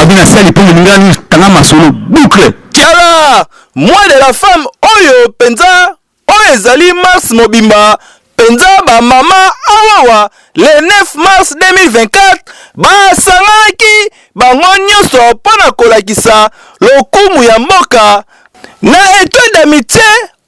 Babina Sali pour Mingani Tangama solo boucle. Tiala, moi de la femme Oyo Penza, Oyezali Mars Mobimba, Penza ba mama Awawa, le 9 mars 2024, ba sangaki bango nyonso pona kolakisa lokumu ya mboka na étoile d'amitié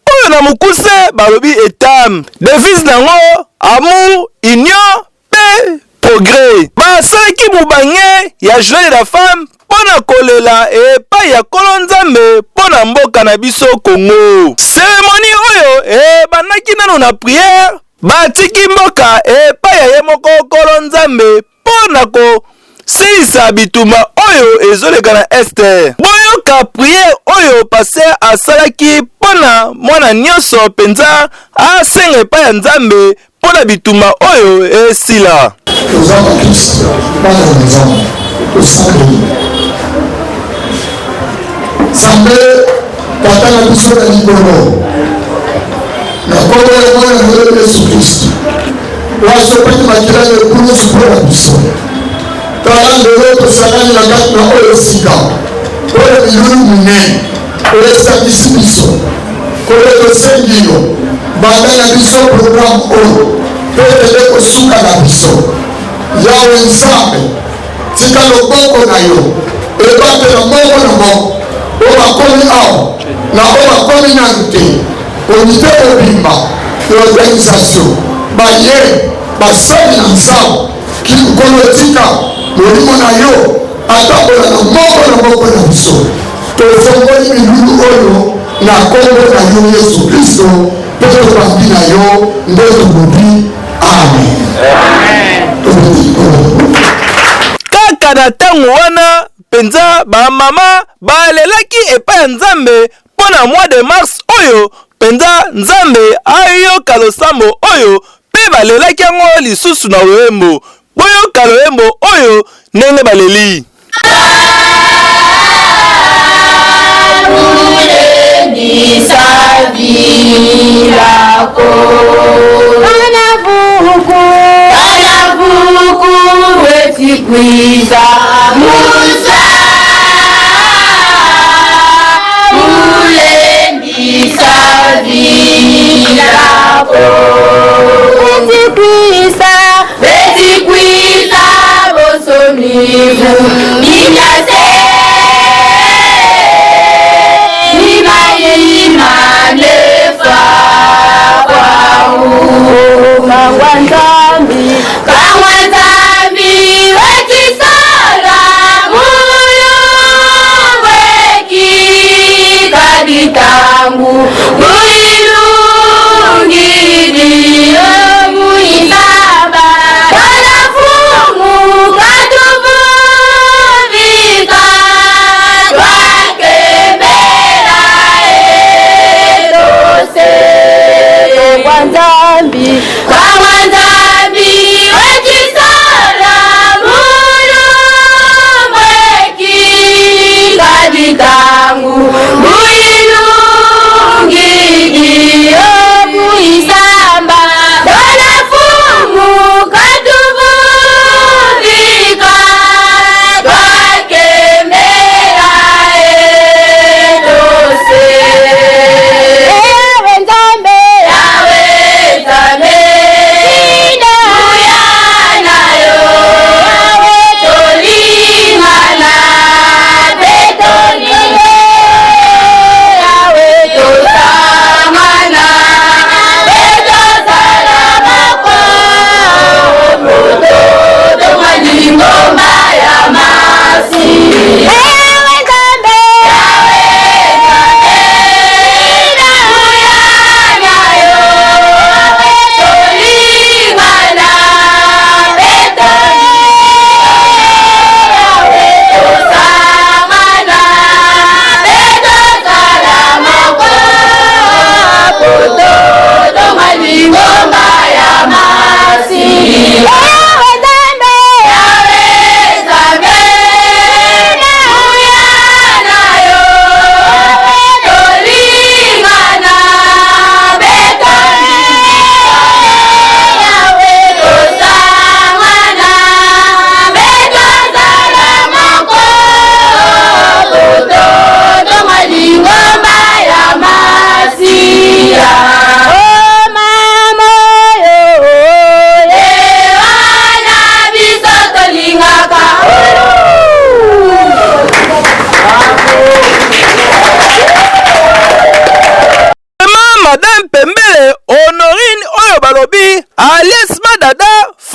oyo na mukuse balobi etam. Devise nango amour, union, paix, progrès. Ba sangaki mubange ya joie de la femme pona kolela epai ya kolo nzambe pona mboka na biso Congo. Cérémonie oyo bandaki nano na prière batiki mboka epai ya ye moko kolo nzambe pona kosilisa bitumba oyo ezoleka na este. Boyoka prière oyo paster asalaki pona mwana nyonso penza asenga epai ya nzambe pona bitumba oyo esila. Sambe tata na biso na likolo na kombo ya mwana mwele Yesu Kristo wasopaki makila ya kulu supora biso tala lelo tosangani na kati na oyo sika oyo milulu minene oyesangisi biso koyo tosengilo banda na biso programme oyo mpe tende kosuka na biso yawe nzambe tika loboko na yo ebatela moko na moko obakomi awa na obakomi nanu te komite obimba l'organisation baye basali na nzambe kolotika molimo na yo atambola na moko na biso tofongoli milulu oyo na kombo na yo Yesu Kristo mpe tobambi na yo nde tolobi amen. Kaka na ntango wana penza ba mama balelaki epai ya nzambe pona mois de mars oyo penza nzambe ayoka losambo oyo pe balelaki yango lisusu na loyembo. Boyoka loyembo oyo ndenge baleli. Kuiza Musa Mulendi Savilako Beti kuiza Bosonivu Minyase Nimayima Lefa Kwa Kangwanzambi tangu muilungi dio muisaba kanafumu katubuvika twakembera etose kwa nzambi wekisala mulumweki kaditangu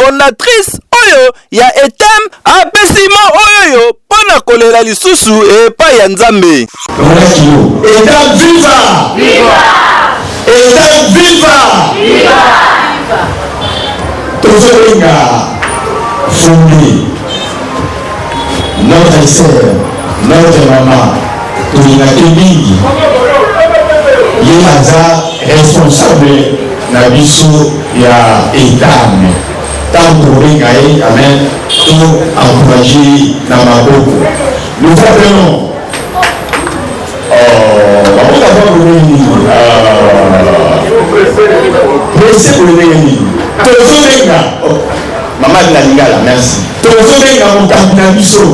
fondatrice oyo ya etam apesima oyo pona kolela lisusu epai ya Nzambe. Etam viva! Viva! Etam viva! Viva! Tozolinga fondé notre sœur, notre maman, tolinga mingi ye aza responsable na biso ya etam. Tanto tolinga ye amen to encourager na maboko. Nous appelons Maman de la Lingala, merci. Tozolenga mokambi na biso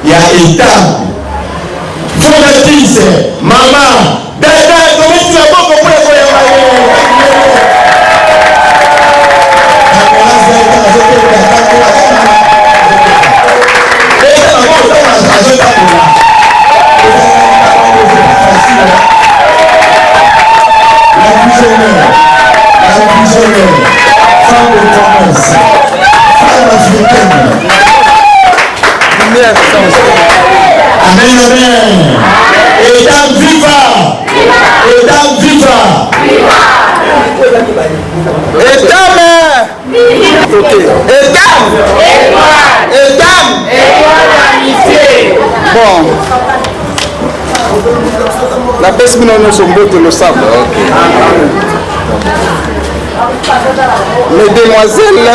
ya etam. Fondatrice, maman, dada, tomesi na boko pour la Amen, amen. Etam viva! Etam viva! Etam! Bon. La peste que nous sommes beaux, le savent. Mesdemoiselles,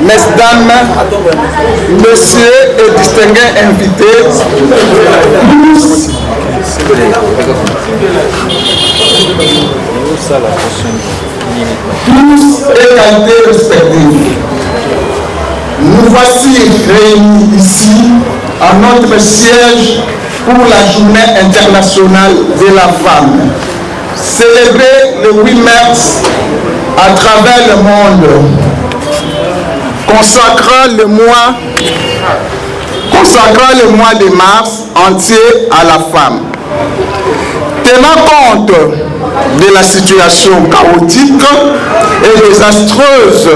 mesdames, messieurs et distingués invités, tous et qualités respectives, nous voici réunis ici à notre siège pour la Journée internationale de la femme, célébrée le 8 mars à travers le monde, consacrant le mois de mars entier à la femme. Tenant compte de la situation chaotique et désastreuse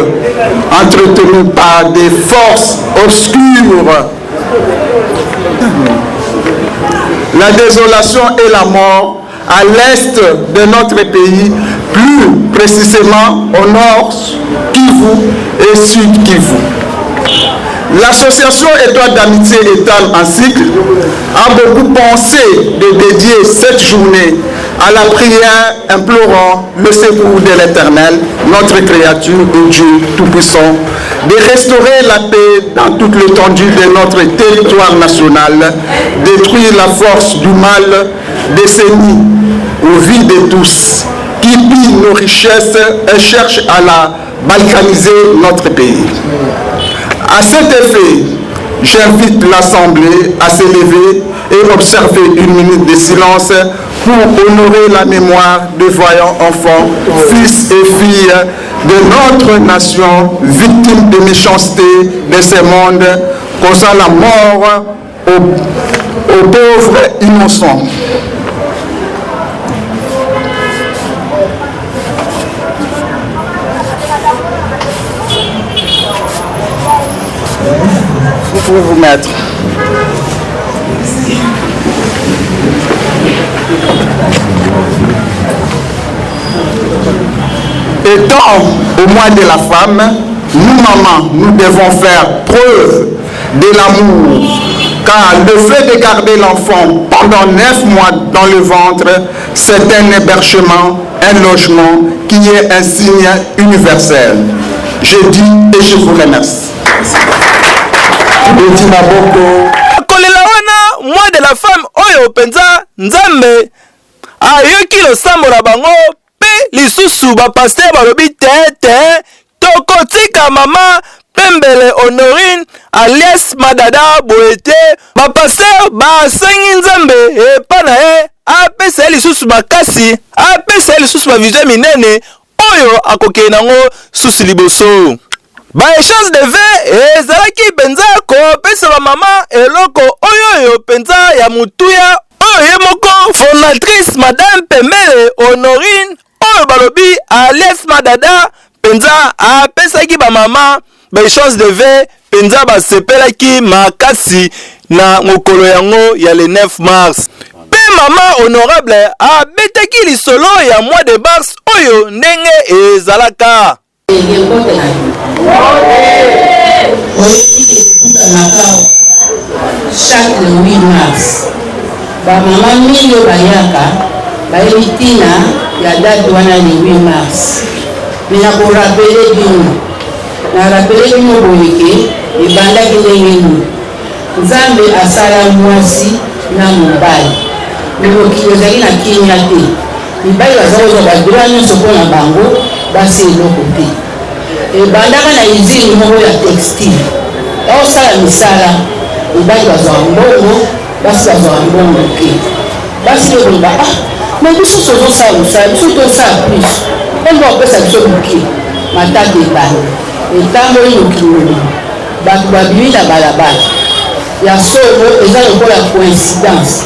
entretenue par des forces obscures, la désolation et la mort à l'est de notre pays, plus précisément au nord Kivu et sud Kivu. L'association Étoile d'amitié Etam en cycle a beaucoup pensé de dédier cette journée à la prière implorant le secours de l'Éternel, notre créature, au Dieu Tout-Puissant, de restaurer la paix dans toute l'étendue de notre territoire national, détruire la force du mal, décennies aux vies de tous, qui pillent nos richesses et cherchent à la balkaniser notre pays. À cet effet, j'invite l'Assemblée à se lever et observer une minute de silence pour honorer la mémoire des voyants enfants, fils et filles de notre nation, victimes de méchanceté de ce monde, causant la mort aux pauvres innocents. Vous pouvez vous mettre. Étant au mois de la femme, nous mamans, nous devons faire preuve de l'amour, car le fait de garder l'enfant pendant 9 mois dans le ventre, c'est un hébergement, un logement qui est un signe universel. Je dis et je vous remercie. Kolela wana mois de la femme oyo penza Nzambe ayoki losambo na bango pe lisusu ba pasteur balobi tete tokotika mama Pembele Honorine alias Madada Boete ba pasteur ba sengi Nzambe epa na ye apesa lisusu makasi apesa lisusu ba vision minene oyo akokende nango susi liboso. Ba échange de vin ezalaki penza kopesa ba mama eloko oyo penza ya mutuya oyo ye moko fondatrice Madame Pembele Honorine oyo balobi alias Madada penza apesaki ba mama chance de ve penza basepelaki makasi na mokolo yango ya le 9 mars. Pe mama honorable abetaki lisolo ya mois de mars oyo ndenge ezalaka. Chaque le 8 mars, maman milio bayaka bayebitina ya date wana le 8 mars. Mais na ko rappeler bino, na rappeler bino boyeke ebandaki ndenge nini. Nzambe asala mwasi na mobali. Mokili ezali na kinya te. Mibali baza kozwa badroit nyonso mpona bango basi eloko te. Ebandaka na usine moko ya textile. Baosala misala. Mibali bazwa mbongo, basi bazwa mbongo te. Basi lokoloba mais biso tozosala mosala, biso tosala plus. On va opesa biso moke matata ebanda. Etamboli mokili bato babimi na balabala. Ya solo eza lokola coïncidence.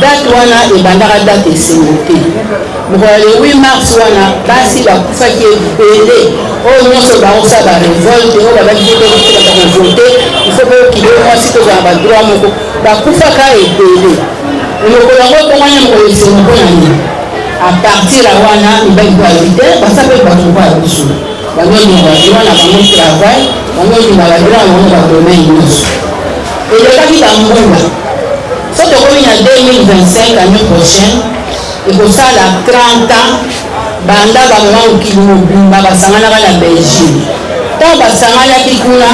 Date wana ebandaka date esengo te. Mokolo le 8 mars wana basi bakufaki ebele oyo nyonso baosala barevolte oyo babaki te kovote ifo mpe okile mwasi tozala badroit moko bakufaka ebele. Mokolo yango tonganya mokolo esengo mpona nini. A partir ya wana mibali po alobi te basa mpe bato mpo abiso banyonyi badroit na bango travail banyonyi badroit na bango badomaine nyonso. Elekaki bambula so tokomi na 2025 année prochaine ekosala 30 ans banda bamama mokili mobimba basanganaka na Belgique. Ntango basanganaki kuna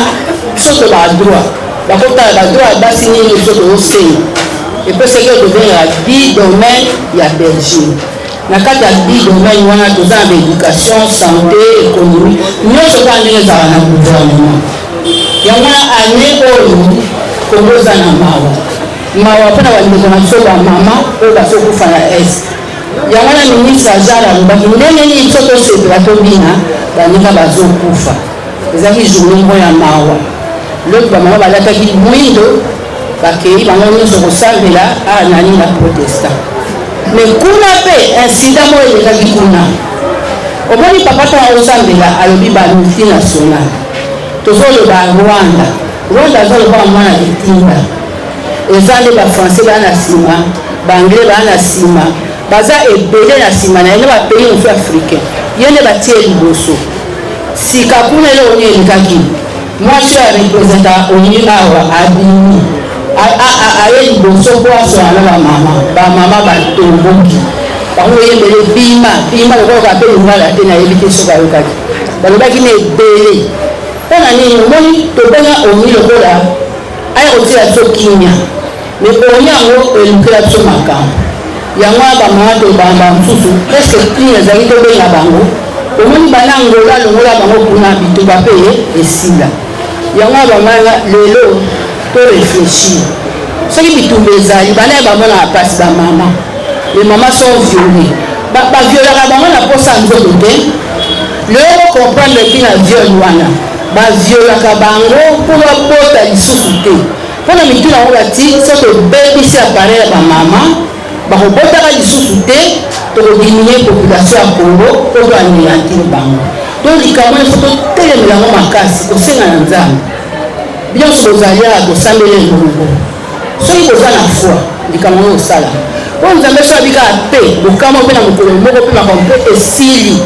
biso to badroit bakotala badroit ya basi nini biso tozosenga epesaki otobenga 10 domaine ya Belgique. Na kati ya 10 domaine wana toza na éducation, santé, économie nyonso kwa ndenge ezala na gouvernement. Yango na année oyo koboza na mawa mpona bandeko na biso bamama oyo bazokufa na este. Yango na ministre ajala alobaki ndenge nini biso tosepela tobina baninga bazokufa. Ezalaki journée moko ya mawa. Loki bamama balataki mwindo bakei bango nyonso kosambela nani na protestant. Mais kuna mpe incident moko elekaki kuna. Omoni papa ntango osambela alobi bamultinational. Tozoloba Rwanda azoloba mwana etinda. Eza nde bafrançais baa na nsima, baanglais baa na nsima, baza ebele na nsima na ye nde bapays mosu africain. Ye nde batie liboso. Sika kuna ele oni elekaki. Mwasi oyo arepresenta oni awa abimi. Aye liboso mpo asona na bamama batomboki. Bango yembele bima lokoka mpe lingala te nayebi te soki ayokaki. Balobaki na ebele. Mpona nini omoni tobenga oni lokola aya kotila biso kimia me oni yango elukela biso makambo yango ya bamama tobamba mosusu eske kimia ezalaki tobenga bango omoni bana ngola longola bango kuna bituba mpe esila yango ya bamama lelo to réfléchir soki bitumba ezali bana ya bamona na place bamama les mamans sont violées baviolaka bango na posa nzoto te lelo comprendre mpina viole wana baviolaka bango mpo babota lisusu te mpona mitu nango bati so tobebisi appareil ya bamama bakobotaka lisusu te tokodiminue population ya Congo mpo toanelantile bango to likambo efo totelemela yango makasi kosenga na Nzambe nyonso bozali ya kosambela elongo soki boza na foi likambo oyo osala mpo Nzambe so abikaka mpe bokamo mpe na mokolo moko mpe makambo mpe esili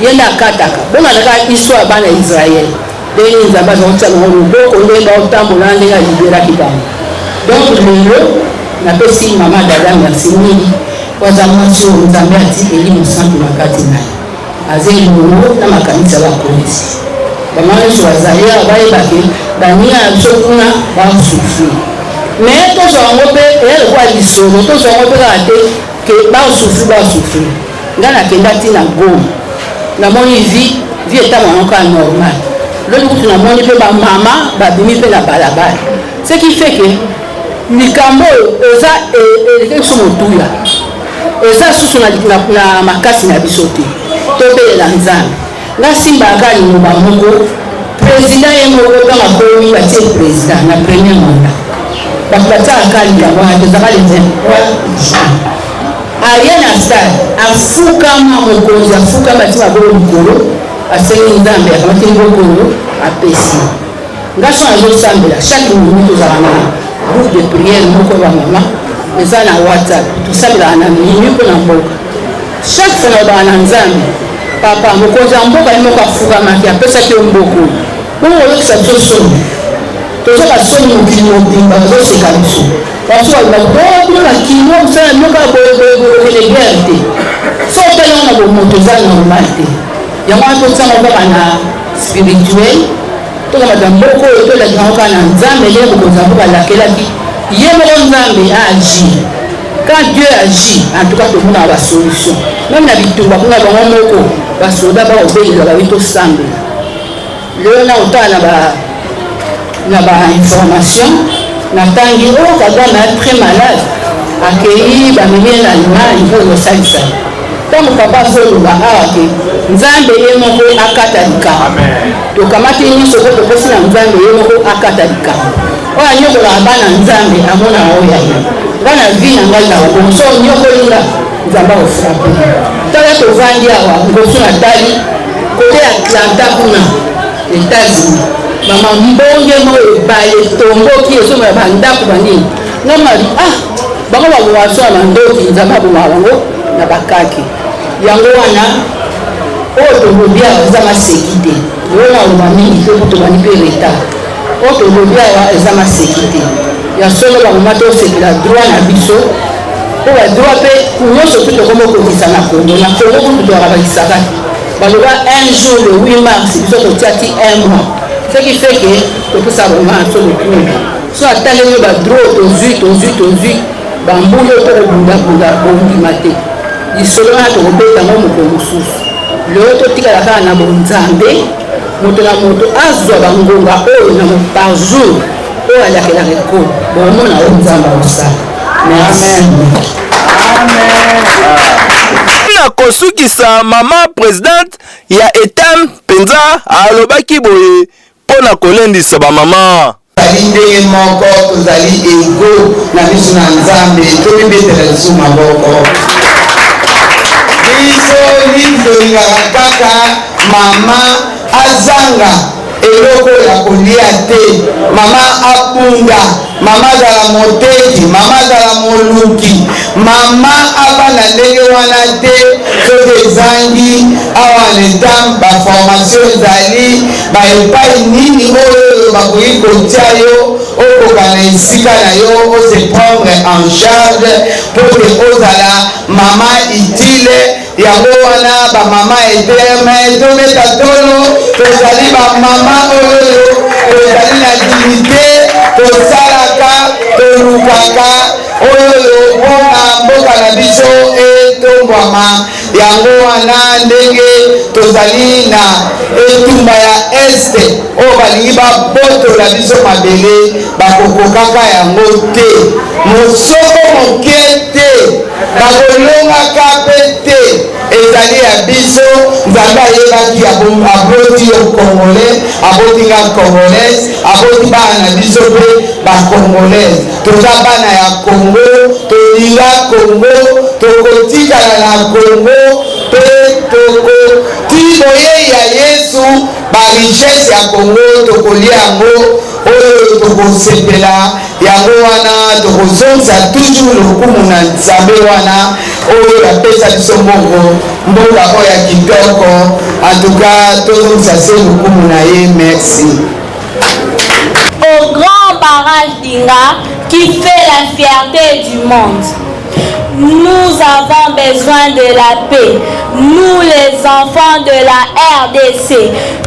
ye nde akataka bongandaka histoire ya bana ya Israel ndenge Nzambe azakotia bango loboko ndenge baotambola ndenge aliberaki bango. Donc lelo napesi mama dada merci mingi waza mwasi oyo Nzambe atikeli mosantu na kati na ye aza elongo na makanisa bapolisi bamama nyonso bazali awa bayebaki baninga na biso kuna basufrir mais tozwa yango mpe eya lokola lisolo tozwa yango mpe kaka te ke basufrir ngai nakenda ntina Goma namoni vie etamwanaka normal lelo kutu namoni mpe bamama babimi mpe na balabala ce qui fait que likambo oyo eza elekaki biso motuya eza susu na makasi na biso te tobelela Nzambe nga simbaka lingomba moko président ye moko kaka komi batie président na premier mandat bato batiaka likambo wana tozaka le 23 juin aye na stade afukama mokonzi afukama batie mabolo likolo asengi nzambe akamati mbokolo apesi ngaso azosambela chaque minute tozala na groupe de prière moko ya mama eza na WhatsApp tosambelaka na minute mpo na mboka chaque fois nalobaka na nzambe papa mokonzi ya mboka ye moko afukamaki apesaki yo mbokolo bongo oyokisa biso soni tozoka soni mokili mobimba tozoseka biso baso balobaka kino osala nyoka boyeboyeboyokele guerre te so opelanga na bomoto eza normal te yango wana totianga kaka na spirituel tokamata mboko oyo tolakisanga kaka na nzambe nde mokonzi ya mboka alakelaki ye moko nzambe aagir quand Dieu agit en tout cas tomonaka basolution même na bitumba kuna bango moko basoda baobeyela babi tosambela lelo na otala na bainformation natangi oyo kagame a très malade akei bamemie na Allemagne mpo kosalisa ntango papa azoloba awa ke nzambe ye moko akata likambo tokamati nyonso po tokosi na nzambe ye moko akata likambo oyo anyokolaka bana nzambe amonaka oyo aye ngana vi na ngai na wabongo so onyokolinga nzambe akofrape tala tovandi awa ngosu na tali kote ya Atlanta kuna Etats-Unis mama mbonge mo ebale tomboki ezomela bandako banini ngamali bango babomaka na bandoki nzambe abomaka bango na bakaki yango wana oyo tolobi awa eza maseki te oyo naloba mingi te po tobandi mpe retard oyo tolobi awa eza maseki te ya solo bamoma tosepela droit na biso po badroit mpe nyonso mpe tokoma okokisa na kongo kutu toyaka bakisaka baloba un jour le 8 mars biso totiaki un mois ce qui fait que topesa boma so lokundu so atalemi badroit tozwi bambuli oyo tokobundabunda bondima te lisolo wana tokobetango moko mosusu lelo totikala kaka na bonzambe moto na moto azwa bangonga oyo par jour oyo alakelaka ekolo bomona oyo nzambe akosala merci na kosukisa mama présidente ya etam mpenza alobaki boye mpo na kolendisa bamama tozali ndenge moko tozali ego na biso na nzambe tomibetela lisu maboko biso lindolingaka kaka mama azanga eloko ya kolia te mama abunda mama azala moteki mama azala moluki mama abana ndenge wana te soki ezangi awa letam baformation ezali baepai nini oyo bakoki kotia yo okoka na esika na yo ose prendre en charge po te ozala mama itile yango wana bamama eteme tobeta tolo tozali bamama oyo tozali na dignité tosalaka tolukaka oyo mpona mboka na biso etombwama yango wana ndenge tozali na etumba ya este oyo balingi babotola biso mabele bakokokaka yango te mosoko moke te bakolongaka mpe te ezali ya biso nzambe ayebaki aboti yo congolais abotinga congolaise aboti bana na biso mpe bacongolaise toza bana ya congo tolinga congo tokotikala na congo mpe tokotiboye ya yesu barichesse ya congo tokolia yango oyo tokosepela yango wana tokozongisa toujours lokumu na nzambe wana oyo apesa biso mbongo mboka oyo ya kitoko antuka tozongisa se lokumu na ye merci. Au grand barrage d'Inga qui fait la fierté du monde. Nous avons besoin de la paix. Nous les enfants de la RDC.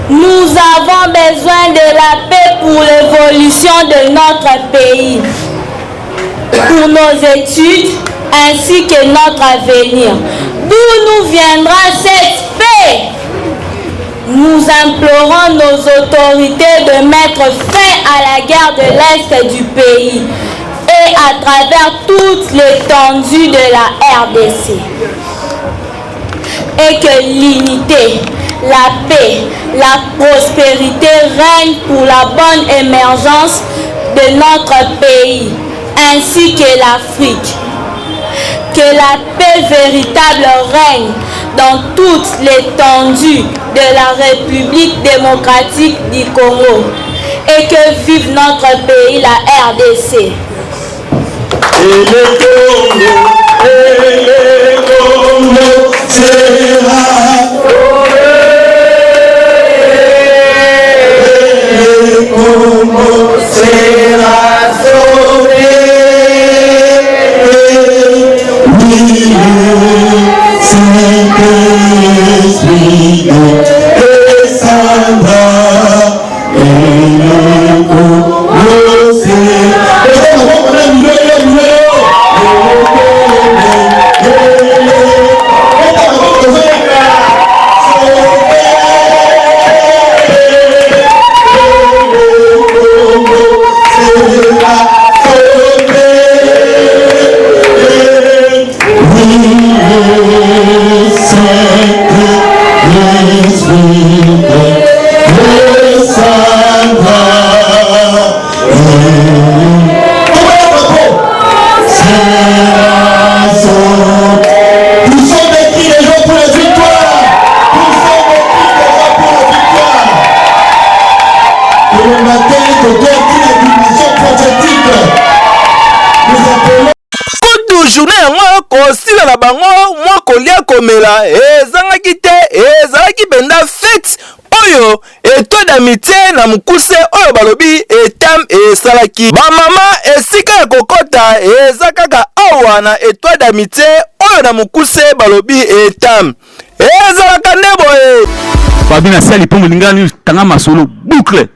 Nous avons besoin de la paix pour l'évolution de notre pays. Pour nos études ainsi que notre avenir. D'où nous viendra cette paix? Nous implorons nos autorités de mettre fin à la guerre de l'Est du pays et à travers toute l'étendue de la RDC. Et que l'unité, la paix, la prospérité règnent pour la bonne émergence de notre pays ainsi que l'Afrique. Que la paix véritable règne dans toute l'étendue de la République démocratique du Congo. Et que vive notre pays, la RDC. Et le Congo sera sauvé. Le Congo sera sauvé. Saint-Esprit descendra et le Congo sera. journée yango kosila na bango mwa kolia komela ezangaki te ezalaki benda fete oyo Étoile d'amitié na mukuse oyo balobi etam esalaki bamama esika ya kokota eza kaka awa na Étoile d'amitié oyo na mukuse balobi etam ezalaka nde boye babina sali po mulingani tanga masolo boucle